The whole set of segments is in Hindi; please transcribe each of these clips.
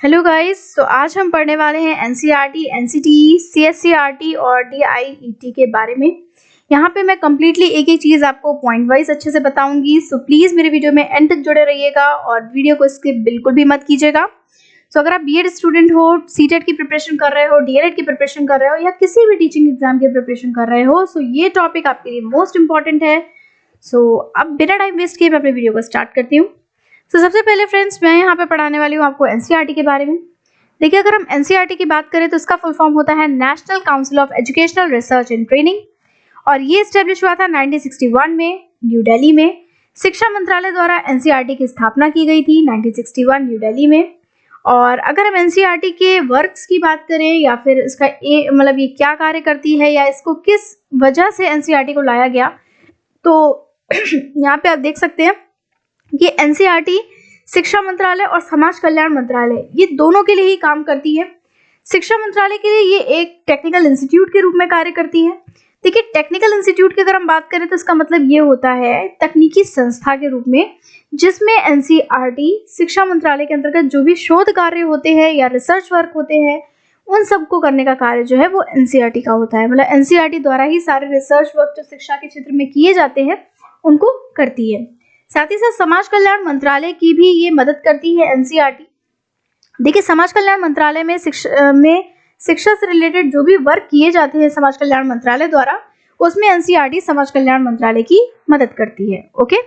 Hello guys. तो आज हम पढ़ने वाले हैं एनसीईआरटी, एनसीटीई, सीएसईआरटी और डीआईईटी के बारे में। यहाँ पे मैं कम्प्लीटली एक एक चीज़ आपको पॉइंट वाइज अच्छे से बताऊंगी। सो प्लीज़ मेरे वीडियो में एंड तक जुड़े रहिएगा और वीडियो को स्किप बिल्कुल भी मत कीजिएगा। सो अगर आप बीएड स्टूडेंट हो, सीटेट की प्रिपरेशन कर रहे हो, डीएलएड की प्रिपरेशन कर रहे हो या किसी भी टीचिंग एग्जाम की प्रिपरेशन कर रहे हो, सो ये टॉपिक आपके लिए मोस्ट इंपॉर्टेंट है। सो अब बिना टाइम वेस्ट किए मैं अपने वीडियो को स्टार्ट करती हूँ। तो सबसे पहले फ्रेंड्स, मैं यहाँ पे पढ़ाने वाली हूँ आपको एनसीईआरटी के बारे में। देखिए, अगर हम एनसीईआरटी की बात करें तो इसका फुल फॉर्म होता है national council of educational research and training और ये एस्टेब्लिश हुआ था 1961 में न्यू दिल्ली में। शिक्षा मंत्रालय द्वारा एनसीईआरटी की स्थापना की गई थी 1961 न्यू दिल्ली में। और अगर हम एनसीईआरटी के वर्क्स की बात करें या फिर इसका मतलब ये क्या कार्य करती है या इसको किस वजह से एनसीईआरटी को लाया गया, तो यहाँ पे आप देख सकते हैं कि एनसीईआरटी शिक्षा मंत्रालय और समाज कल्याण मंत्रालय ये दोनों के लिए ही काम करती है। शिक्षा मंत्रालय के लिए ये एक टेक्निकल इंस्टीट्यूट के रूप में कार्य करती है। देखिए, टेक्निकल इंस्टीट्यूट की अगर हम बात करें तो इसका मतलब ये होता है तकनीकी संस्था के रूप में, जिसमें एनसीईआरटी शिक्षा मंत्रालय के अंतर्गत जो भी शोध कार्य होते हैं या रिसर्च वर्क होते हैं उन सबको करने का कार्य जो है वो एनसीईआरटी का होता है। मतलब एनसीईआरटी द्वारा ही सारे रिसर्च वर्क जो शिक्षा के क्षेत्र में किए जाते हैं उनको करती है। साथ ही साथ समाज कल्याण मंत्रालय की भी ये मदद करती है एनसीईआरटी। देखिए, समाज कल्याण मंत्रालय में शिक्षा से रिलेटेड जो भी वर्क किए जाते हैं समाज कल्याण मंत्रालय द्वारा, उसमें एनसीईआरटी समाज कल्याण मंत्रालय की मदद करती है। ओके,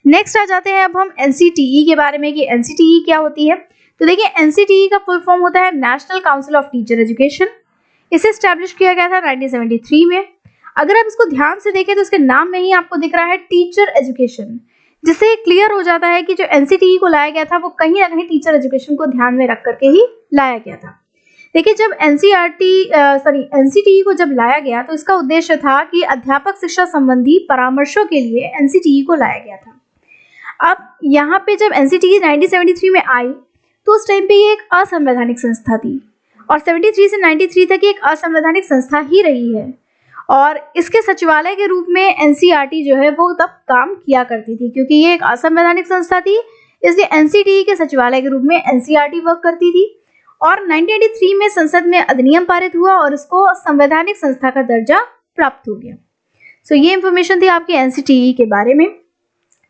नेक्स्ट आ जाते हैं अब हम एनसीटीई के बारे में कि एनसीटीई क्या होती है। तो देखिए, एनसीटीई का फुल फॉर्म होता है national council of teacher education. इसे स्टैब्लिश किया गया था 1973 में। अगर आप इसको ध्यान से देखें तो इसके नाम में ही आपको दिख रहा है टीचर एजुकेशन, जिससे क्लियर हो जाता है कि जो एनसीटीई को लाया गया था वो कहीं ना कहीं टीचर एजुकेशन को ध्यान में रख करके ही लाया गया था। देखिए, जब एनसीटीई को जब लाया गया तो इसका उद्देश्य था कि अध्यापक शिक्षा संबंधी परामर्शों के लिए एनसीटीई को लाया गया था। अब यहाँ पे जब एनसीटीई 1973 में आई तो उस टाइम पे ये एक असंवैधानिक संस्था थी और 73 से 93 तक ये एक असंवैधानिक संस्था ही रही है और इसके सचिवालय के रूप में एनसीईआरटी जो है वो तब काम किया करती थी। क्योंकि ये एक असंवैधानिक संस्था थी, इसलिए एनसीटीई के सचिवालय के रूप में एनसीईआरटी वर्क करती थी। और 1983 में संसद में अधिनियम पारित हुआ और इसको संवैधानिक संस्था का दर्जा प्राप्त हो गया। सो ये इंफॉर्मेशन थी आपके एनसीटीई के बारे में।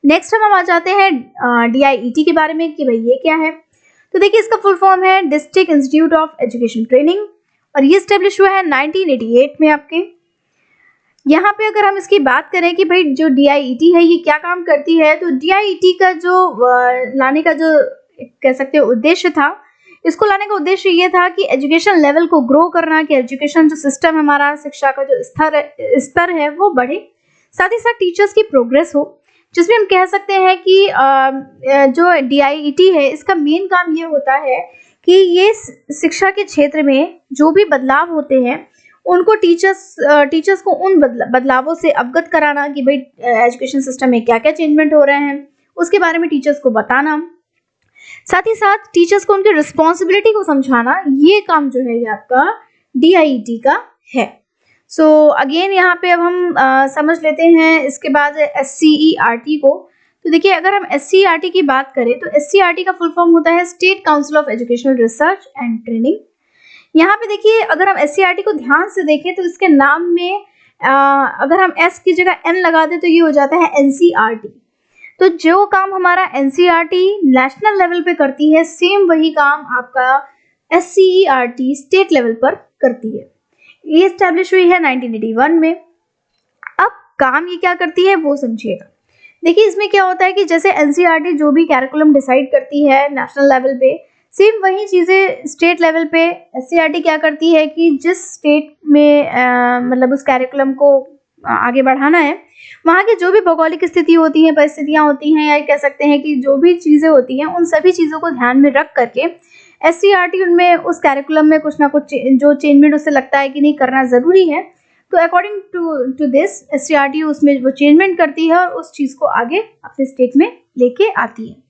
नेक्स्ट हम आ जाते हैं डीआईईटी के बारे में कि भाई ये क्या है। तो देखिए, इसका फुल फॉर्म है district institute of education training और ये स्टेब्लिश हुआ है 1988 में आपके। यहाँ पे अगर हम इसकी बात करें कि भाई जो डीआईईटी है ये क्या काम करती है, तो डीआईईटी का जो लाने का जो कह सकते हैं उद्देश्य था, इसको लाने का उद्देश्य ये था कि एजुकेशन लेवल को ग्रो करना, कि एजुकेशन जो सिस्टम हमारा शिक्षा का जो स्तर है वो बढ़े, साथ ही साथ टीचर्स की प्रोग्रेस हो, जिसमें हम कह सकते हैं कि जो डीआईईटी है इसका मेन काम ये होता है कि ये शिक्षा के क्षेत्र में जो भी बदलाव होते हैं उनको टीचर्स को उन बदलावों से अवगत कराना कि भाई एजुकेशन सिस्टम में क्या क्या चेंजमेंट हो रहे हैं उसके बारे में टीचर्स को बताना, साथ ही साथ टीचर्स को उनकी रिस्पॉन्सिबिलिटी को समझाना, ये काम जो है ये आपका डीआईईटी का है। सो अगेन यहाँ पे अब हम समझ लेते हैं इसके बाद एससीईआरटी को। तो देखिए, अगर हम एससीईआरटी की बात करें तो एससीईआरटी का फुल फॉर्म होता है state council of educational research and training. यहाँ पे देखिए, अगर हम एससीईआरटी को ध्यान से देखें तो इसके नाम में अगर हम एस की जगह एन लगा दें तो ये हो जाता है एनसीईआरटी। तो जो काम हमारा एनसीईआरटी नेशनल लेवल पे करती है, सेम वही काम आपका एससीईआरटी स्टेट लेवल पर करती है। ये एस्टेब्लिश हुई है 1981 में। अब काम ये क्या करती है वो समझिएगा। देखिए, इसमें क्या होता है कि जैसे एनसीईआरटी जो भी कैरिकुलम डिसाइड करती है नेशनल लेवल पे, सेम वही चीज़ें स्टेट लेवल पे एससीईआरटी क्या करती है कि जिस स्टेट में मतलब उस कैरिकुलम को आगे बढ़ाना है, वहाँ की जो भी भौगोलिक स्थिति होती है, परिस्थितियाँ होती हैं, या कह सकते हैं कि जो भी चीज़ें होती हैं उन सभी चीज़ों को ध्यान में रख करके एससीईआरटी उनमें उस कैरिकुलम में कुछ ना कुछ जो चेंजमेंट उसे लगता है कि नहीं करना ज़रूरी है, तो अकॉर्डिंग टू दिस एससीईआरटी उसमें वो चेंजमेंट करती है और उस चीज़ को आगे अपने स्टेट में लेके आती है।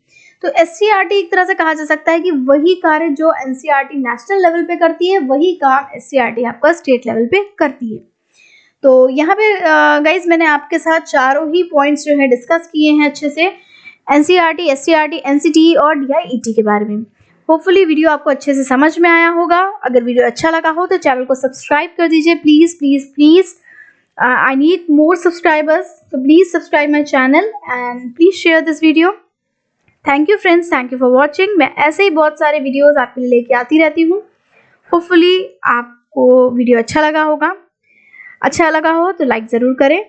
तो एससीईआरटी एक तरह से कहा जा सकता है कि वही कार्य जो एनसीईआरटी नेशनल लेवल पे करती है वही काम एससीईआरटी आपका स्टेट लेवल पे करती है। तो यहाँ पे गाइज मैंने आपके साथ चारों ही पॉइंट्स जो है डिस्कस किए हैं अच्छे से, एनसीईआरटी, एससीईआरटी, एनसीटीई और डीआईईटी के बारे में। होपफुली वीडियो आपको अच्छे से समझ में आया होगा। अगर वीडियो अच्छा लगा हो तो चैनल को सब्सक्राइब कर दीजिए please please please. I need more subscribers, so please subscribe my channel and please share this video. Thank you friends, thank you for watching. मैं ऐसे ही बहुत सारे वीडियोस आपके लिए लेके आती रहती हूँ। होपफुली आपको वीडियो अच्छा लगा होगा। अच्छा लगा हो तो लाइक ज़रूर करें।